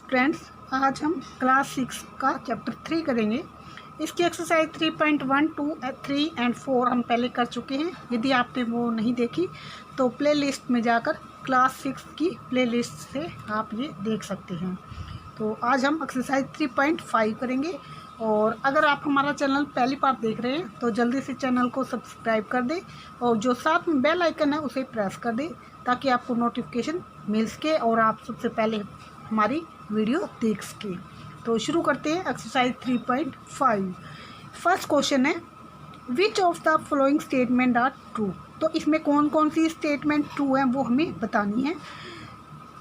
Friends, आज हम class 6 का चैप्टर 3 करेंगे। इसकी एक्सरसाइज 3.1, 2, 3 एंड 4 हम पहले कर चुके हैं। यदि आपने वो नहीं देखी तो प्लेलिस्ट में जाकर क्लास 6 की प्लेलिस्ट से आप ये देख सकते हैं। तो आज हम एक्सरसाइज 3.5 करेंगे। और अगर आप हमारा चैनल पहली बार देख रहे हैं तो जल्दी से चैनल को सब्सक्राइब कर दें और जो साथ में बेल आइकन है उसे प्रेस कर दें ताकि आपको नोटिफिकेशन मिल सके और आप सबसे पहले हमारी वीडियो देख सके। तो शुरू करते हैं एक्सरसाइज 3.5। फर्स्ट क्वेश्चन है, which of the following statement are true. तो इसमें कौन कौन सी स्टेटमेंट ट्रू है वो हमें बतानी है।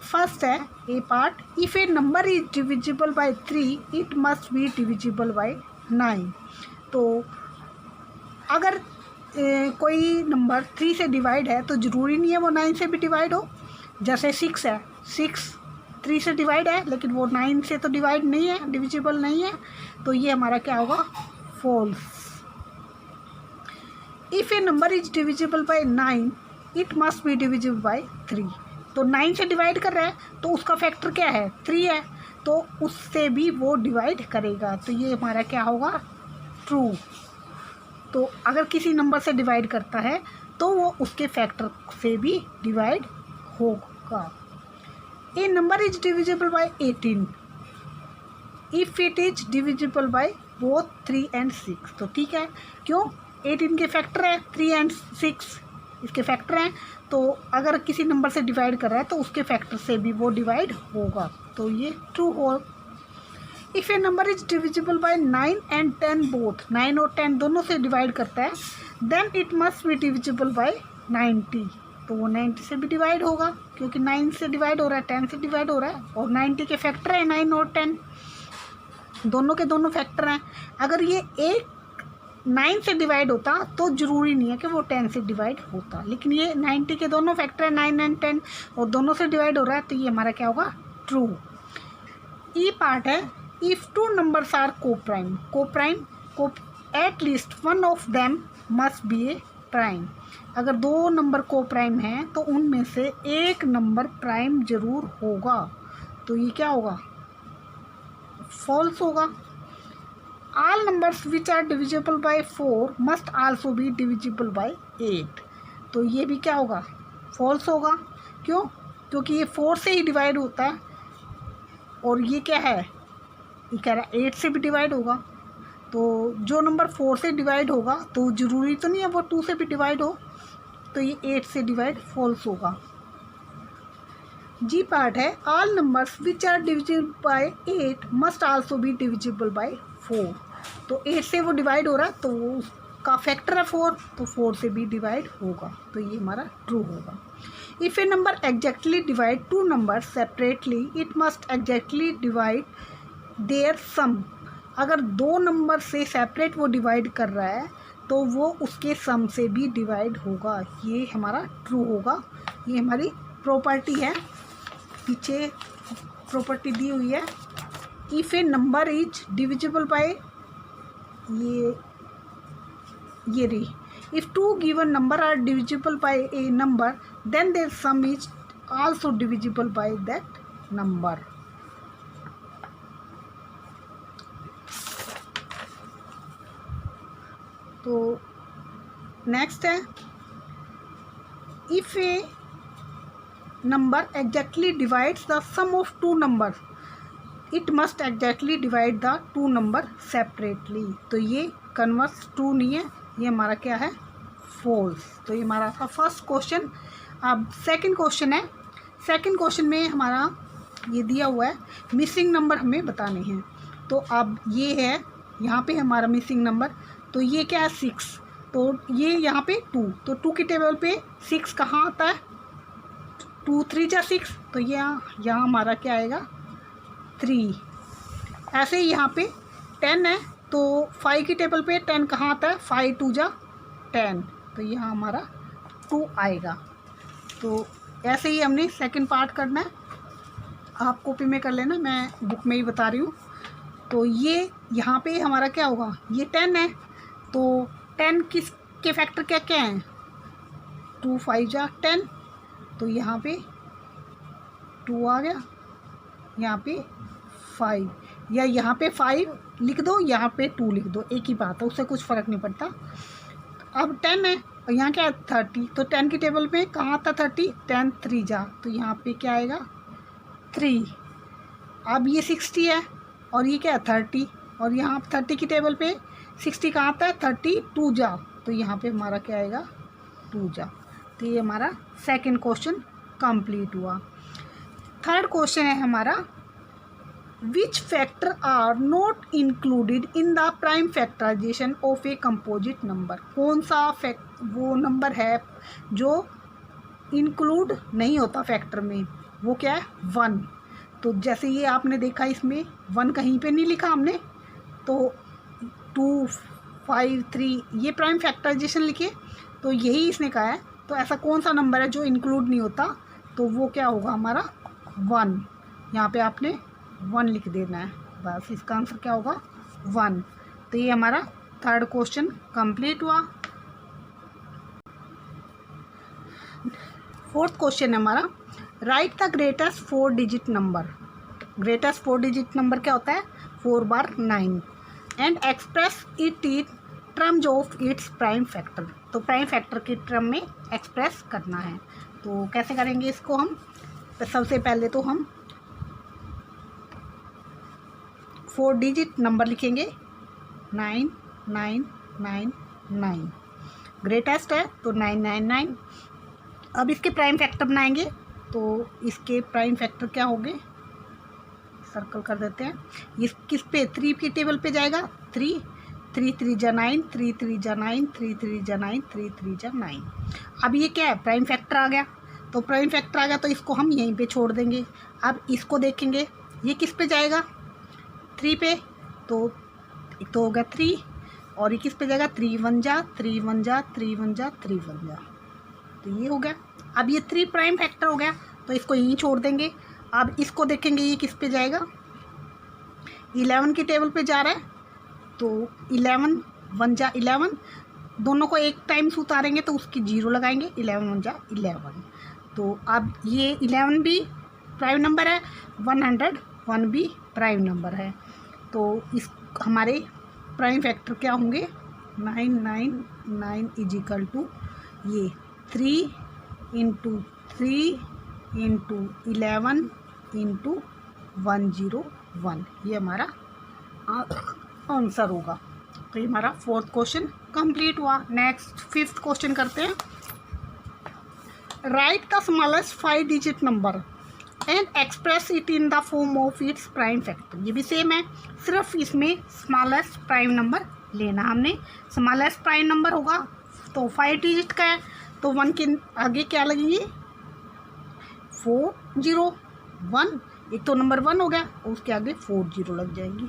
फर्स्ट है A part, if a number is divisible by 3 it must be divisible by 9। तो अगर कोई नंबर 3 से डिवाइड है तो ज़रूरी नहीं है वो 9 से भी डिवाइड हो। जैसे 6 है, 6 3 से डिवाइड है लेकिन वो 9 से तो डिवाइड नहीं है, डिविजिबल नहीं है। तो ये हमारा क्या होगा, false. If a number is divisible by 9 it must be divisible by 3। तो 9 से डिवाइड कर रहा है तो उसका फैक्टर क्या है, 3 है, तो उससे भी वो डिवाइड करेगा। तो ये हमारा क्या होगा, ट्रू। तो अगर किसी नंबर से डिवाइड करता है तो वो उसके फैक्टर से भी डिवाइड होगा। A number is divisible by 18 if it is divisible by both 3 and 6। तो ठीक है, क्यों, 18 के फैक्टर है, 3 एंड 6 इसके फैक्टर हैं। तो अगर किसी नंबर से डिवाइड कर रहा है तो उसके फैक्टर से भी वो डिवाइड होगा। तो ये ट्रू हो। If a number is divisible by 9 and 10 both, 9 और 10 दोनों से डिवाइड करता है, then it must be divisible by 90। तो वो 90 से भी डिवाइड होगा क्योंकि 9 से डिवाइड हो रहा है, 10 से डिवाइड हो रहा है और 90 के फैक्टर है 9 और 10, दोनों के दोनों फैक्टर हैं। अगर ये एक 9 से डिवाइड होता तो ज़रूरी नहीं है कि वो 10 से डिवाइड होता, लेकिन ये 90 के दोनों फैक्टर है 9 एंड 10 और दोनों से डिवाइड हो रहा है, तो ये हमारा क्या होगा, ट्रू। ई पार्ट है, if two numbers are coprime, को at least one of them must be a prime. अगर दो नंबर कोप्राइम हैं तो उनमें से एक नंबर प्राइम जरूर होगा। तो ये क्या होगा, फॉल्स होगा। All numbers which are divisible by 4 must also be divisible by 8। तो ये भी क्या होगा, फॉल्स होगा। क्यों, क्योंकि ये 4 से ही डिवाइड होता है और ये क्या है, ये कह रहा है 8 से भी डिवाइड होगा। तो जो नंबर 4 से डिवाइड होगा तो ज़रूरी तो नहीं है वो 2 से भी डिवाइड हो, तो ये 8 से डिवाइड फॉल्स होगा। जी पार्ट है, all numbers which are divisible by 8 must also be divisible by 4। तो 8 से वो डिवाइड हो रहा है तो वो उसका फैक्टर है 4, तो 4 से भी डिवाइड होगा। तो ये हमारा ट्रू होगा। If a number exactly divide two number separately it must exactly divide their sum. अगर दो नंबर से सेपरेट वो डिवाइड कर रहा है तो वो उसके सम से भी डिवाइड होगा। ये हमारा ट्रू होगा। ये हमारी प्रॉपर्टी है, पीछे प्रॉपर्टी दी हुई है। If a number is divisible by, ये रही, if two given number are divisible by a number then their sum is also divisible by that number. तो नेक्स्ट है, if a number exactly divides the sum of two number it must exactly divide the two number separately. तो ये converse true नहीं है, ये हमारा क्या है, फॉल्स। तो ये हमारा था फर्स्ट क्वेश्चन। अब सेकंड क्वेश्चन है। सेकंड क्वेश्चन में हमारा ये दिया हुआ है, मिसिंग नंबर हमें बताने हैं। तो अब ये है, यहाँ पे हमारा मिसिंग नंबर, तो ये क्या है, 6। तो ये यहाँ पे 2, तो 2 की टेबल पे 6 कहाँ आता है, 2 3 जा 6, तो यहाँ हमारा क्या आएगा, 3। ऐसे ही यहाँ पे 10 है तो 5 की टेबल पे 10 कहाँ आता है, 5 2 जा 10, तो यहाँ हमारा 2 आएगा। तो ऐसे ही हमने सेकंड पार्ट करना है, आप कॉपी में कर लेना, मैं बुक में ही बता रही हूँ। तो ये यहाँ पे हमारा क्या होगा, ये 10 है तो 10 किसके फैक्टर क्या क्या हैं, 2 5 जा 10, तो यहाँ पे 2 आ गया, यहाँ पे 5, या यहाँ पे 5 लिख दो, यहाँ पे 2 लिख दो, एक ही बात है, उससे कुछ फ़र्क नहीं पड़ता। अब 10 है और यहाँ क्या है 30, तो 10 की टेबल पे कहाँ आता 30, 10 3 जा, तो यहाँ पे क्या आएगा 3। अब ये 60 है और ये क्या है 30, और यहाँ 30 की टेबल पे 60 कहाँ आता है 32 जा, तो यहाँ पे हमारा क्या आएगा 2 जा। तो ये हमारा सेकंड क्वेश्चन कंप्लीट हुआ। थर्ड क्वेश्चन है हमारा, which factor are not included in the prime factorization of a composite number. कौन सा वो नंबर है जो इंक्लूड नहीं होता फैक्टर में, वो क्या है 1। तो जैसे ये आपने देखा इसमें 1 कहीं पे नहीं लिखा हमने, तो 2 5 3 ये प्राइम फैक्टराइजेशन लिखे, तो यही इसने कहा है। तो ऐसा कौन सा नंबर है जो इंक्लूड नहीं होता, तो वो क्या होगा हमारा 1। यहाँ पे आपने 1 लिख देना है, बस इसका आंसर क्या होगा 1। तो ये हमारा थर्ड क्वेश्चन कंप्लीट हुआ। फोर्थ क्वेश्चन है हमारा, right the greatest 4 digit number. Greatest 4 digit number क्या होता है 4/9 and express it in terms of its prime factor. तो प्राइम फैक्टर के टर्म में एक्सप्रेस करना है, तो कैसे करेंगे इसको हम, तो सबसे पहले तो हम 4 डिजिट नंबर लिखेंगे 9999, ग्रेटेस्ट है तो 999। अब इसके प्राइम फैक्टर बनाएंगे, तो इसके प्राइम फैक्टर क्या होंगे, सर्कल कर देते हैं। ये किस पे 3 की टेबल पे जाएगा 3 3 3 जा 9 3 3 जा 9 3 3 जा 9 3 3 जा 9। अब ये क्या है प्राइम फैक्टर आ गया, तो प्राइम फैक्टर आ गया तो इसको हम यहीं पे छोड़ देंगे। अब इसको देखेंगे ये किस पे जाएगा 3 पे, तो एक तो हो गया 3, और ये किस पे जाएगा 3 1 जा 3 1 जा 3 1 जा 3 1 जा, तो ये हो गया। अब ये 3 प्राइम फैक्टर हो गया तो इसको यहीं छोड़ देंगे। अब इसको देखेंगे ये किस पे जाएगा 11 की टेबल पे जा रहा है, तो 11 1 जा 11, दोनों को एक टाइम से उतारेंगे तो उसकी 0 लगाएंगे, 11 1 जा 11। तो अब ये 11 भी प्राइम नंबर है, 101 भी प्राइम नंबर है, तो इस हमारे प्राइम फैक्टर क्या होंगे 999 इजिकल टू ये 3 × 3 × 11 × 101, ये हमारा आंसर होगा। तो ये हमारा फोर्थ क्वेश्चन कंप्लीट हुआ। नेक्स्ट फिफ्थ क्वेश्चन करते हैं, right the smallest 5 digit number and express it in the form of its prime factor. ये भी सेम है, सिर्फ इसमें स्मॉलेस्ट प्राइम नंबर लेना हमने। स्मॉलेस्ट प्राइम नंबर होगा तो 5 डिजिट का है, तो 1 के आगे क्या लगेंगे 4 0 1, एक तो नंबर 1 हो गया और उसके आगे 4 0 लग जाएंगी।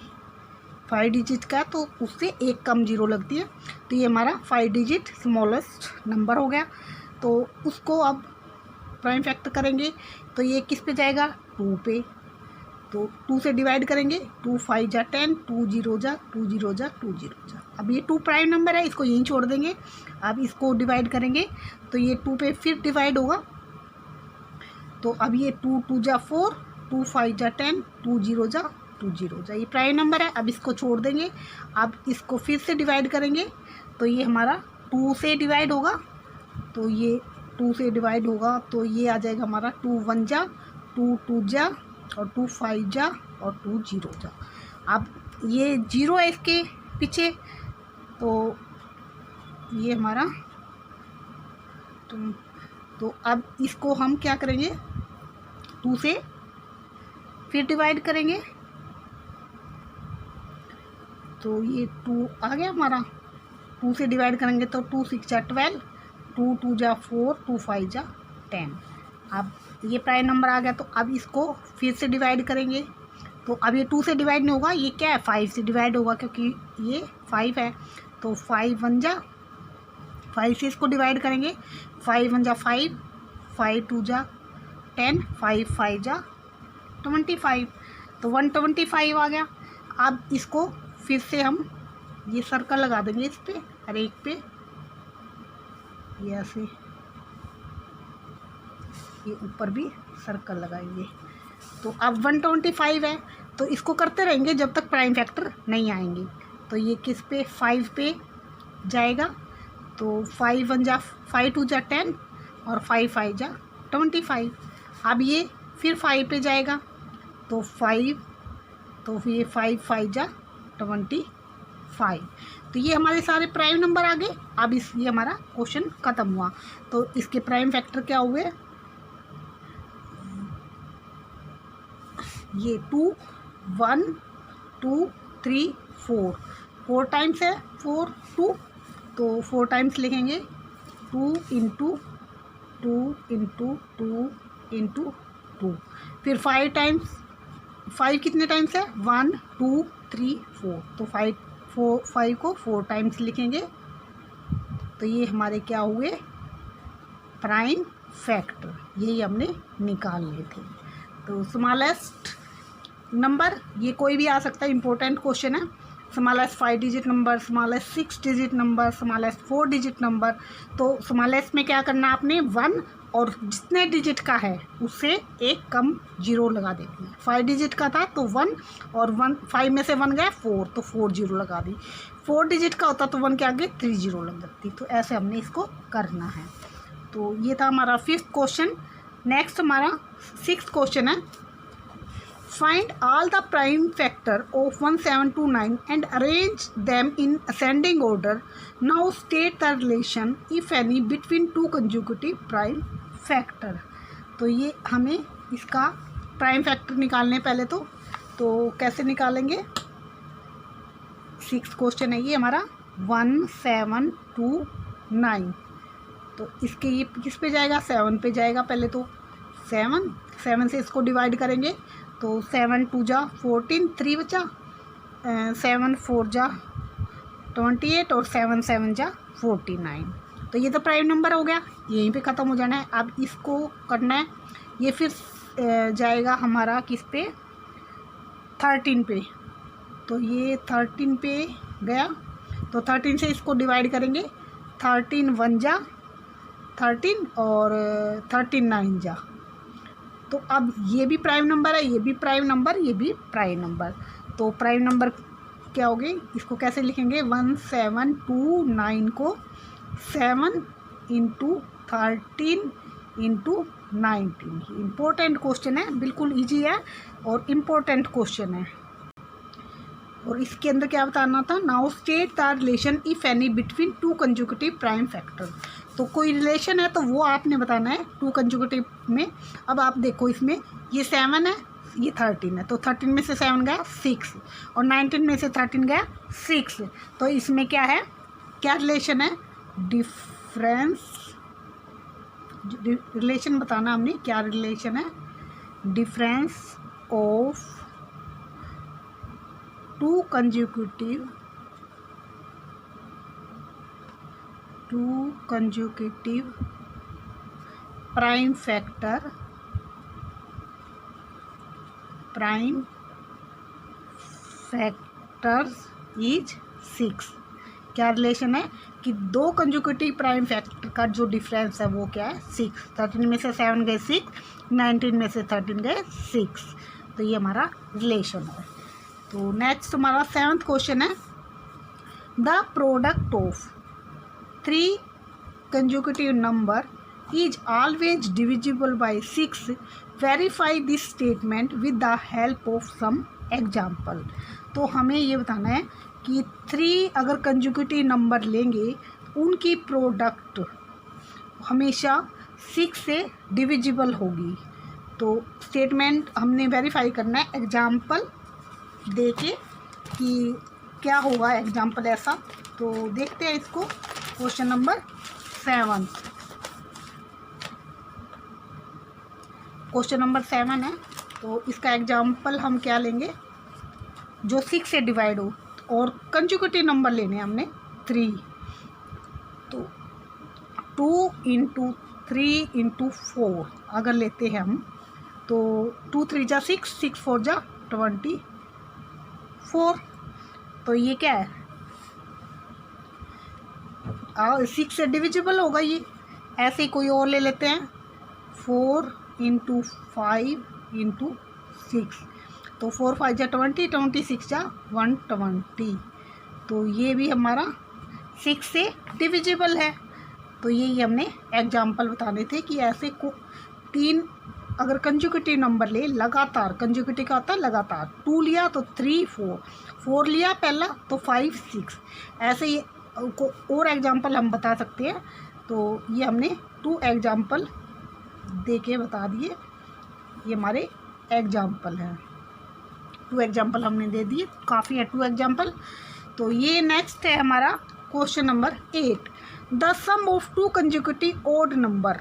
5 डिजिट का तो उससे एक कम 0 लगती है, तो ये हमारा 5 डिजिट स्मॉलेस्ट नंबर हो गया। तो उसको अब प्राइम फैक्टर करेंगे, तो ये किस पे जाएगा 2 पे, तो 2 से डिवाइड करेंगे, 2 5 जा 10 2 0 जा 2 0 जा 2 0 जा। अब ये 2 प्राइम नंबर है, इसको यहीं छोड़ देंगे। अब इसको डिवाइड करेंगे तो ये 2 पे फिर डिवाइड होगा, तो अब ये 2 2 जा 4 2 5 जा 10 2 0 जा 2 0 जा, ये प्राइम नंबर है। अब इसको छोड़ देंगे, अब इसको फिर से डिवाइड करेंगे, तो ये हमारा 2 से डिवाइड होगा, तो ये 2 से डिवाइड होगा तो ये आ जाएगा हमारा 2 1 जा 2 2 जा और 2 5 जा और 2 0 जा। अब ये 0 है इसके पीछे, तो ये हमारा तो अब इसको हम क्या करेंगे 2 से फिर डिवाइड करेंगे, तो ये 2 आ गया हमारा। 2 से डिवाइड करेंगे तो 2 6 जा 12 2 2 जा 4 2 5 जा 10। अब ये प्राइम नंबर आ गया, तो अब इसको फिर से डिवाइड करेंगे, तो अब ये 2 से डिवाइड नहीं होगा, ये क्या है 5 से डिवाइड होगा, क्योंकि ये 5 है, तो 5 1 जा 5 से इसको डिवाइड करेंगे, 5 1 जा 5 5 2 जा 10 5 5 जा 25, तो 125 आ गया। अब इसको फिर से हम ये सर्कल लगा देंगे इस पे, हर एक पे ये ऐसे, ये ऊपर भी सर्कल लगाएंगे। तो अब 125 है, तो इसको करते रहेंगे जब तक प्राइम फैक्टर नहीं आएंगे। तो ये किस पे, 5 पे जाएगा। तो 5 1 जा 5 2 जा 10 और 5 5 जा 25। अब ये फिर 5 पे जाएगा, तो 5, तो फिर ये 5 5 जा 25। तो ये हमारे सारे प्राइम नंबर आ गए। अब ये हमारा क्वेश्चन ख़त्म हुआ। तो इसके प्राइम फैक्टर क्या हुए, ये 2 1 2 3 4, 4 टाइम्स है, 4 2, तो 4 टाइम्स लिखेंगे, 2 इंटू 2 इंटू 2 इंटू 2। फिर 5 टाइम्स, 5 कितने टाइम्स है, 1 2 3 4, तो 5 को 4 टाइम्स लिखेंगे। तो ये हमारे क्या हुए, प्राइम फैक्टर, यही हमने निकालने थे। तो स्मॉलेस्ट नंबर ये कोई भी आ सकता है, इम्पोर्टेंट क्वेश्चन है। Smallest 5 digit number, smallest 6 digit number, smallest 4 digit number. तो स्मॉलेस्ट में क्या करना है आपने, 1 और जितने डिजिट का है उससे एक कम 0 लगा देती है। 5 डिजिट का था तो 1 और 1, 5 में से 1 गया 4, तो 4 0 लगा दी। 4 डिजिट का होता तो 1 के आगे 3 0 लग जाती। तो ऐसे हमने इसको करना है। तो ये था हमारा 5th क्वेश्चन। नेक्स्ट हमारा 6th क्वेश्चन है, find all the prime factor of 1729 and arrange them in ascending order. Now state the relation if any between two consecutive prime factor. तो ये हमें इसका प्राइम फैक्टर निकालने पहले तो कैसे निकालेंगे, 6th क्वेश्चन है ये हमारा 1729। तो इसके ये किस पे जाएगा, 7 पे जाएगा। पहले तो 7 से इसको डिवाइड करेंगे, तो 7 2 जा 14, 3 बचा, 7 4 जा 28 और 7 7 जा 49। तो ये तो प्राइम नंबर हो गया, यहीं पे ख़त्म हो जाना है। अब इसको करना है, ये फिर जाएगा हमारा किस पे, 13 पे। तो ये 13 पे गया, तो 13 से इसको डिवाइड करेंगे, 13 1 जा 13 और 13 9 जा। तो अब ये भी प्राइम नंबर है, ये भी प्राइम नंबर, ये भी प्राइम नंबर। तो प्राइम नंबर क्या हो गए, इसको कैसे लिखेंगे, 1729 को 7 इंटू 13 इंटू 19। इम्पोर्टेंट क्वेश्चन है, बिल्कुल इजी है और इम्पोर्टेंट क्वेश्चन है। और इसके अंदर क्या बताना था, now state the relation if any between two consecutive prime factor. तो कोई रिलेशन है तो वो आपने बताना है टू कंज्यूकेटिव में। अब आप देखो, इसमें ये 7 है, ये 13 है, तो 13 में से 7 गया 6 और 19 में से 13 गया 6। तो इसमें क्या है, क्या रिलेशन है, डिफरेंस, रिलेशन बताना हमने, क्या रिलेशन है, difference of two consecutive prime factors is 6। क्या रिलेशन है कि दो कंज्यूकेटिव प्राइम फैक्टर का जो डिफरेंस है वो क्या है, 6। 13 में से 7 गए 6, 19 में से 13 गए 6। तो ये हमारा रिलेशन है। तो नेक्स्ट हमारा 7th क्वेश्चन है, the product of 3 consecutive number is always divisible by 6. Verify this statement with the help of some example. तो हमें ये बताना है कि 3 अगर कंजुकेटिव नंबर लेंगे उनकी प्रोडक्ट हमेशा 6 से डिविजिबल होगी। तो स्टेटमेंट हमने वेरीफाई करना है एग्जाम्पल दे के कि क्या होगा एग्जाम्पल ऐसा। तो देखते हैं इसको, क्वेश्चन नंबर 7। क्वेश्चन नंबर 7 है, तो इसका एग्जाम्पल हम क्या लेंगे, जो 6 से डिवाइड हो और कंजुकेटिव नंबर लेने हैं हमने 3। तो 2 इंटू 3 इंटू 4 अगर लेते हैं हम, तो 2 3 जा 6, 6 4 जा 24। तो ये क्या है, 6 से डिविजिबल होगा ये। ऐसे ही कोई और ले लेते हैं, 4 इंटू 5 इंटू 6। तो 4 5 जा 20, 26 जा 120। तो ये भी हमारा 6 से डिविजिबल है। तो यही हमने एग्जाम्पल बताने थे कि ऐसे को 3 अगर कंजुकेटिव नंबर ले लगातार, कंजुकेटिव का होता है लगातार, 2 लिया तो 3 4, 4 लिया पहला तो 5 6, ऐसे ही को और एग्जाम्पल हम बता सकते हैं। तो ये हमने 2 एग्जाम्पल दे के बता दिए, ये हमारे एग्जाम्पल हैं। 2 एग्जाम्पल हमने दे दिए, काफ़ी है 2 एग्जाम्पल। तो ये नेक्स्ट है हमारा question number 8, the sum of 2 consecutive odd number.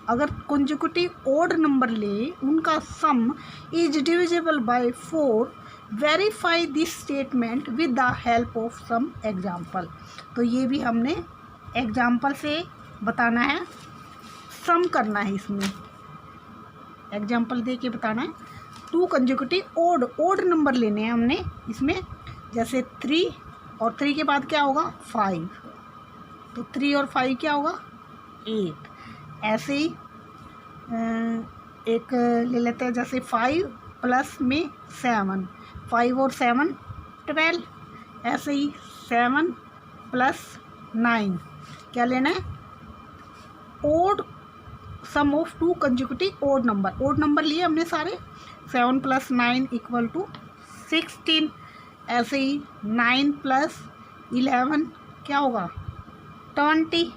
अगर कंजुकेटिव ओड नंबर ले, उनका sum is divisible by 4, verify this statement with the help of some example. तो ये भी हमने एग्जाम्पल से बताना है, सम करना है, इसमें एग्जाम्पल दे के बताना है। 2 कंजुकेटिव ओड नंबर लेने हैं हमने इसमें, जैसे 3 और 3 के बाद क्या होगा 5, तो 3 और 5 क्या होगा 8। ऐसे ही एक ले लेते हैं, जैसे 5 प्लस में 7, 5 और 7 12। ऐसे ही 7 प्लस 9 क्या लेना है, odd sum of 2 consecutive odd number. Odd number लिए हमने सारे, 7 प्लस 9 इक्वल टू 16। ऐसे ही 9 प्लस 11 क्या होगा 20।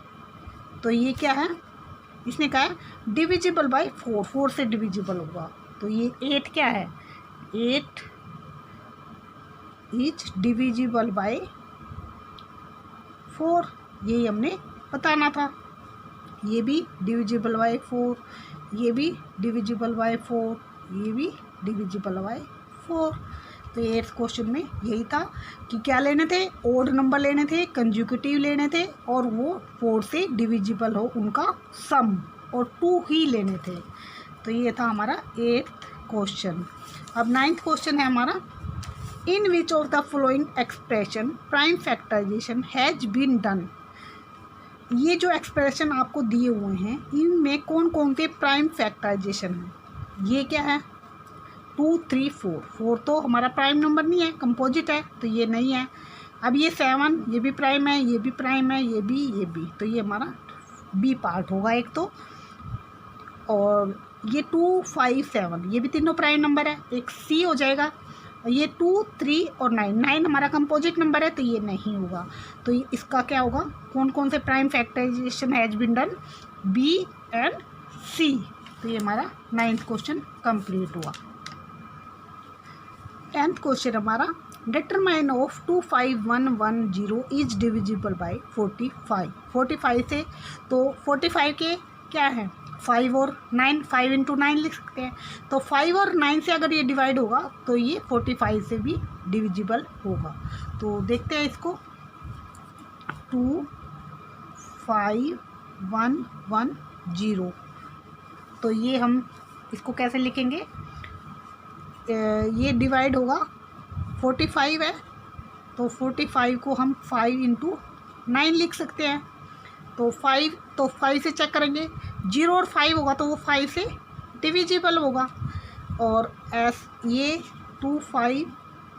तो ये क्या है, इसने कहा है डिविजिबल बाय 4, 4 से डिविजिबल होगा। तो ये 8 क्या है, 8 इज डिविजिबल बाय 4, यही हमने बताना था। ये भी डिविजिबल बाय 4, ये भी डिविजिबल बाय 4, ये भी डिविजिबल बाय 4। तो 8th क्वेश्चन में यही था कि क्या लेने थे, ओड नंबर लेने थे, कंजुकेटिव लेने थे, और वो 4 से डिविजिबल हो उनका सम, और 2 ही लेने थे। तो ये था हमारा 8th क्वेश्चन। अब 9th क्वेश्चन है हमारा, in which of the following expression prime factorisation has been done. ये जो एक्सप्रेशन आपको दिए हुए हैं, इनमें कौन कौन से प्राइम फैक्टराइजेशन है। ये क्या है 2 3 4, 4 तो हमारा प्राइम नंबर नहीं है, कंपोजिट है, तो ये नहीं है। अब ये 7 ये भी प्राइम है, ये भी प्राइम है, ये भी, तो ये हमारा बी पार्ट होगा एक तो। और ये 2 5 7 ये भी तीनों प्राइम नंबर है, एक सी हो जाएगा। ये 2 3 और 9, 9 हमारा कंपोजिट नंबर है, तो ये नहीं होगा। तो इसका क्या होगा, कौन कौन से prime factorisation has been done, B and C. तो ये हमारा 9th क्वेश्चन कंप्लीट हुआ। 10th क्वेश्चन हमारा, determine of 25110 is divisible bye 45। 45 से, तो 45 के क्या है 5 और 9, 5 इंटू 9 लिख सकते हैं। तो 5 और 9 से अगर ये डिवाइड होगा तो ये 45 से भी डिविजिबल होगा। तो देखते हैं इसको, 2 5 1 1 0। तो ये हम इसको कैसे लिखेंगे, ये डिवाइड होगा 45 है, तो 45 को हम 5 इंटू 9 लिख सकते हैं। तो 5 से चेक करेंगे, 0 और 5 होगा तो वो 5 से डिविजिबल होगा। और ये 2 5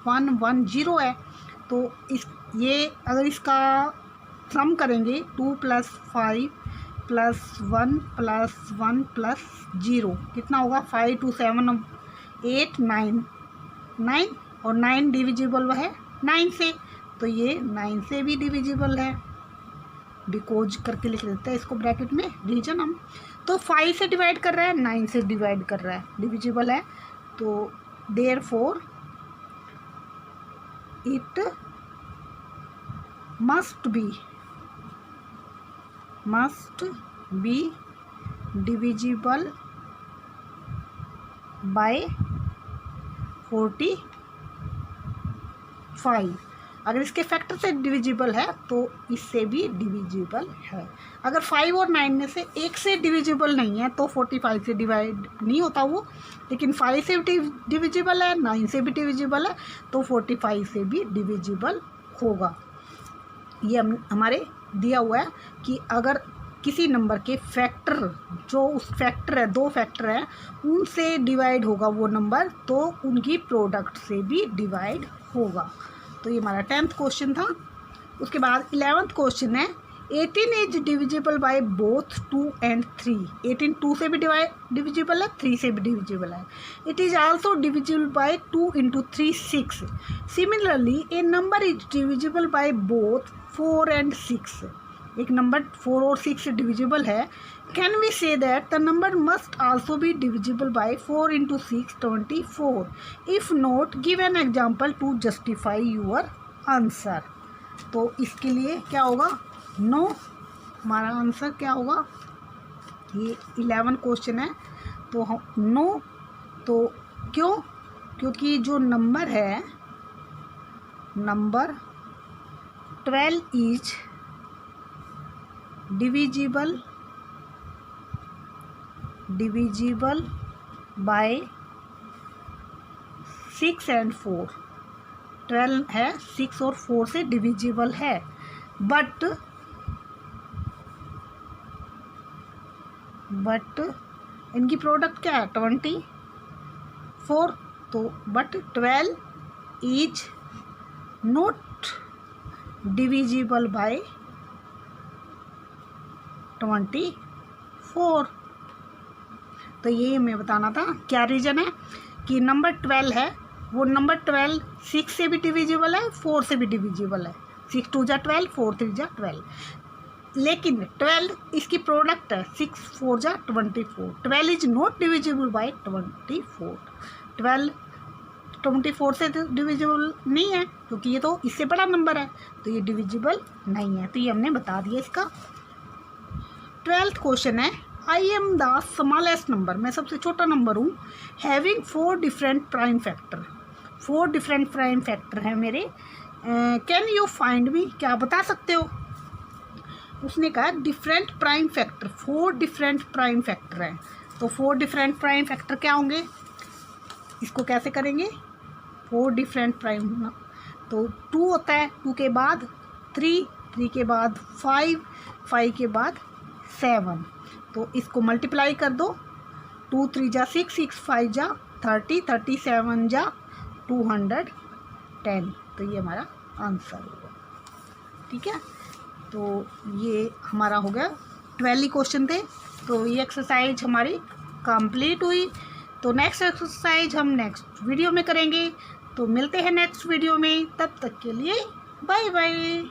1 1 0 है, तो ये अगर इसका सम करेंगे 2 + 5 + 1 + 1 + 0 कितना होगा, 5 2 7 8 9 9, और 9 डिविजिबल है 9 से, तो ये 9 से भी डिविजिबल है। डिकोज करके लिख देते हैं इसको ब्रैकेट में, रीजन हम। तो 5 से डिवाइड कर रहा है, 9 से डिवाइड कर रहा है, डिविजिबल है। तो therefore it must be divisible bye 45। अगर इसके फैक्टर से डिविजिबल है तो इससे भी डिविजिबल है। अगर 5 और 9 में से एक से डिविजिबल नहीं है तो 45 से डिवाइड नहीं होता वो, लेकिन 5 से भी डिविजिबल है, 9 से भी डिविजिबल है, तो 45 से भी डिविजिबल होगा। ये हमारे दिया हुआ है कि अगर किसी नंबर के फैक्टर, जो उस फैक्टर है, 2 फैक्टर है, उनसे डिवाइड होगा वो नंबर, तो उनकी प्रोडक्ट से भी डिवाइड होगा। तो ये हमारा 10th क्वेश्चन था। उसके बाद 11th क्वेश्चन है 18 is divisible by both 2 and 3। 18 2 से भी डिविजिबल है, 3 से भी डिविजिबल है। It is also divisible bye 2 into 3 6। Similarly A number is divisible by both 4 and 6। एक नंबर 4 और 6 डिविजिबल है। Can we say that the number must also be divisible by 4 into 6 24। If not give an example to justify your answer. तो इसके लिए क्या होगा, no. हमारा answer क्या होगा, ये 11 क्वेश्चन है तो हम नो। तो क्यों, क्योंकि जो नंबर है, number 12 is divisible bye 6 and 4। 12 है, 6 और 4 से डिविजिबल है, बट इनकी प्रोडक्ट क्या है 24। तो but 12 is not divisible by 24। तो ये हमें बताना था। क्या रीज़न है कि नंबर 12 है, वो नंबर 12 6 से भी डिविजिबल है, 4 से भी डिविजिबल है। 6 2 जा 12, 4 3 जा 12। लेकिन 12 इसकी प्रोडक्ट है, 6 4 जा 24। 12 इज नॉट डिविजिबल बाय 24। 12 24 से डिविजिबल नहीं है, क्योंकि ये तो इससे बड़ा नंबर है, तो ये डिविजिबल नहीं है। तो ये हमने बता दिया इसका। 12th क्वेश्चन है I am the smallest number. मैं सबसे छोटा नंबर हूँ। Having 4 different prime factor. 4 different prime factor हैं मेरे। कैन यू फाइंड मी, क्या बता सकते हो। उसने कहा different prime factor, 4 different prime factor हैं। तो 4 डिफरेंट प्राइम फैक्टर क्या होंगे, इसको कैसे करेंगे। 4 डिफरेंट प्राइम, तो 2 होता है, 2 के बाद 3, 3 के बाद 5, 5 के बाद 7। तो इसको मल्टीप्लाई कर दो। 2 3 जा 6, 6 5 जा 30, 37 जा 210। तो ये हमारा आंसर होगा। ठीक है, तो ये हमारा हो गया 12 क्वेश्चन थे। तो ये एक्सरसाइज हमारी कंप्लीट हुई। तो नेक्स्ट एक्सरसाइज हम नेक्स्ट वीडियो में करेंगे। तो मिलते हैं नेक्स्ट वीडियो में, तब तक के लिए बाय बाय।